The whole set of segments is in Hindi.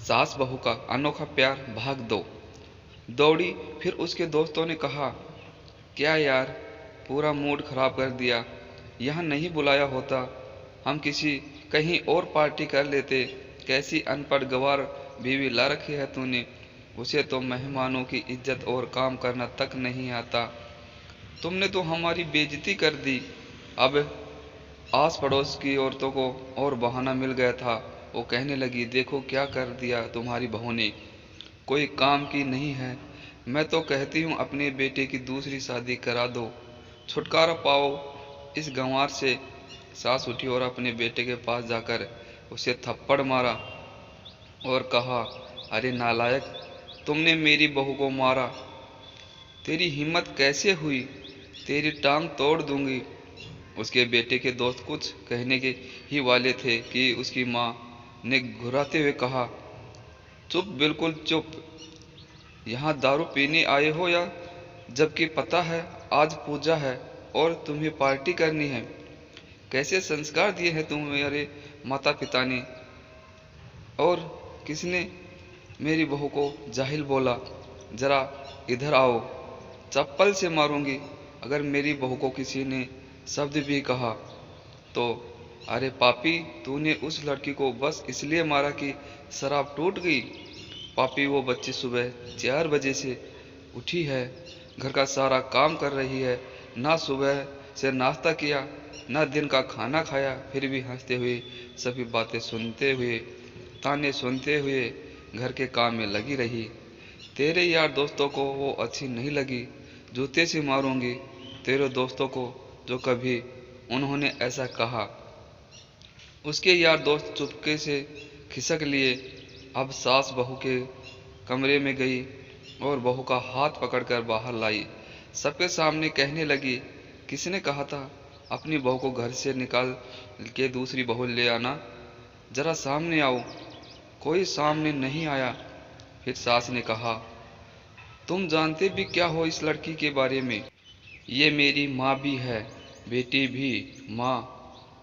सास बहू का अनोखा प्यार भाग 2। दौड़ी। फिर उसके दोस्तों ने कहा, क्या यार, पूरा मूड खराब कर दिया। यहाँ नहीं बुलाया होता, हम किसी कहीं और पार्टी कर लेते। कैसी अनपढ़ गवार बीवी ला रखी है तूने। उसे तो मेहमानों की इज्जत और काम करना तक नहीं आता। तुमने तो हमारी बेइज्जती कर दी। अब आस पड़ोस की औरतों को और बहाना मिल गया था। वो कहने लगी, देखो क्या कर दिया तुम्हारी बहू ने, कोई काम की नहीं है। मैं तो कहती हूँ अपने बेटे की दूसरी शादी करा दो, छुटकारा पाओ इस गंवार से। सास उठी और अपने बेटे के पास जाकर उसे थप्पड़ मारा और कहा, अरे नालायक, तुमने मेरी बहू को मारा। तेरी हिम्मत कैसे हुई, तेरी टांग तोड़ दूंगी। उसके बेटे के दोस्त कुछ कहने के ही वाले थे कि उसकी माँ ने घुराते हुए कहा, चुप, बिल्कुल चुप। यहाँ दारू पीने आए हो या? जबकि पता है आज पूजा है और तुम्हें पार्टी करनी है। कैसे संस्कार दिए हैं तुम्हारे माता पिता ने। और किसने मेरी बहू को जाहिल बोला। जरा इधर आओ, चप्पल से मारूंगी अगर मेरी बहू को किसी ने शब्द भी कहा तो। अरे पापी, तूने उस लड़की को बस इसलिए मारा कि शराब टूट गई। पापी, वो बच्ची सुबह 4 बजे से उठी है, घर का सारा काम कर रही है, ना सुबह से नाश्ता किया ना दिन का खाना खाया, फिर भी हंसते हुए सभी बातें सुनते हुए ताने सुनते हुए घर के काम में लगी रही। तेरे यार दोस्तों को वो अच्छी नहीं लगी, जूते से मारूंगी तेरे दोस्तों को जो कभी उन्होंने ऐसा कहा। उसके यार दोस्त चुपके से खिसक लिए। अब सास बहू के कमरे में गई और बहू का हाथ पकड़कर बाहर लाई। सबके सामने कहने लगी, किसने कहा था अपनी बहू को घर से निकाल के दूसरी बहू ले आना। जरा सामने आओ। कोई सामने नहीं आया। फिर सास ने कहा, तुम जानते भी क्या हो इस लड़की के बारे में। ये मेरी माँ भी है, बेटी भी माँ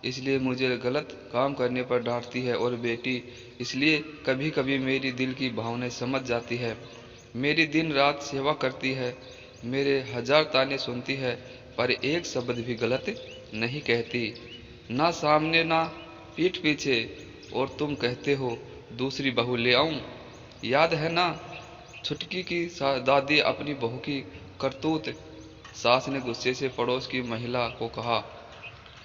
इसलिए मुझे गलत काम करने पर डांटती है, और बेटी इसलिए कभी कभी मेरी दिल की भावनाएं समझ जाती है। मेरी दिन रात सेवा करती है, मेरे 1000 ताने सुनती है, पर एक शब्द भी गलत नहीं कहती, ना सामने ना पीठ पीछे। और तुम कहते हो दूसरी बहू ले आऊं। याद है ना छुटकी की दादी अपनी बहू की करतूत। सास ने गुस्से से पड़ोस की महिला को कहा,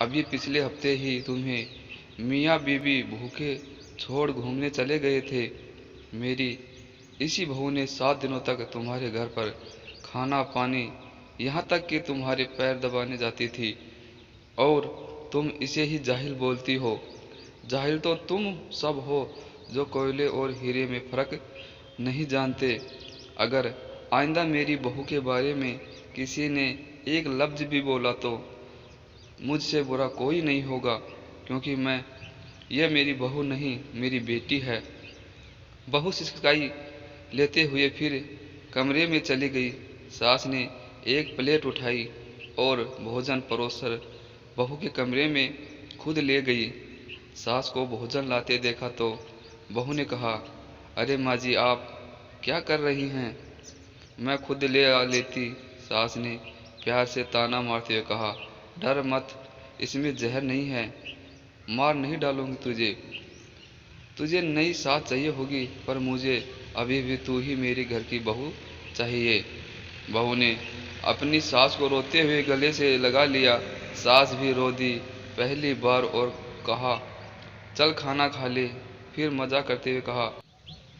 अभी पिछले हफ्ते ही तुम्हें मियाँ बीवी भूखे छोड़ घूमने चले गए थे। मेरी इसी बहू ने 7 दिनों तक तुम्हारे घर पर खाना पानी, यहाँ तक कि तुम्हारे पैर दबाने जाती थी, और तुम इसे ही जाहिल बोलती हो। जाहिल तो तुम सब हो जो कोयले और हीरे में फर्क नहीं जानते। अगर आइंदा मेरी बहू के बारे में किसी ने एक लफ्ज भी बोला तो मुझसे बुरा कोई नहीं होगा, क्योंकि यह मेरी बहू नहीं, मेरी बेटी है। बहू सिसकाई लेते हुए फिर कमरे में चली गई। सास ने एक प्लेट उठाई और भोजन परोसकर बहू के कमरे में खुद ले गई। सास को भोजन लाते देखा तो बहू ने कहा, अरे माँ जी, आप क्या कर रही हैं, मैं खुद ले आ लेती। सास ने प्यार से ताना मारते हुए कहा, डर मत, इसमें जहर नहीं है, मार नहीं डालूंगी तुझे। तुझे नई सास चाहिए होगी, पर मुझे अभी भी तू ही मेरी घर की बहू चाहिए। बहू ने अपनी सास को रोते हुए गले से लगा लिया। सास भी रो दी पहली बार और कहा, चल खाना खा ले। फिर मजाक करते हुए कहा,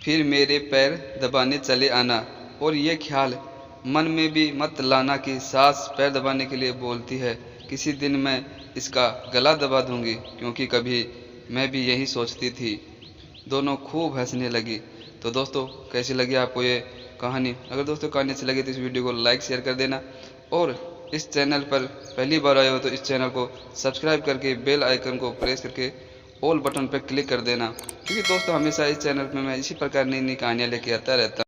फिर मेरे पैर दबाने चले आना, और ये ख्याल मन में भी मत लाना कि सास पैर दबाने के लिए बोलती है। किसी दिन मैं इसका गला दबा दूंगी, क्योंकि कभी मैं भी यही सोचती थी। दोनों खूब हंसने लगी। तो दोस्तों, कैसी लगी आपको ये कहानी? अगर दोस्तों कहानी अच्छी लगी तो इस वीडियो को लाइक शेयर कर देना, और इस चैनल पर पहली बार आए हो तो इस चैनल को सब्सक्राइब करके बेल आइकन को प्रेस करके ऑल बटन पर क्लिक कर देना, क्योंकि दोस्तों हमेशा इस चैनल पर मैं इसी प्रकार नई नई कहानियाँ लेके आता रहता हूँ।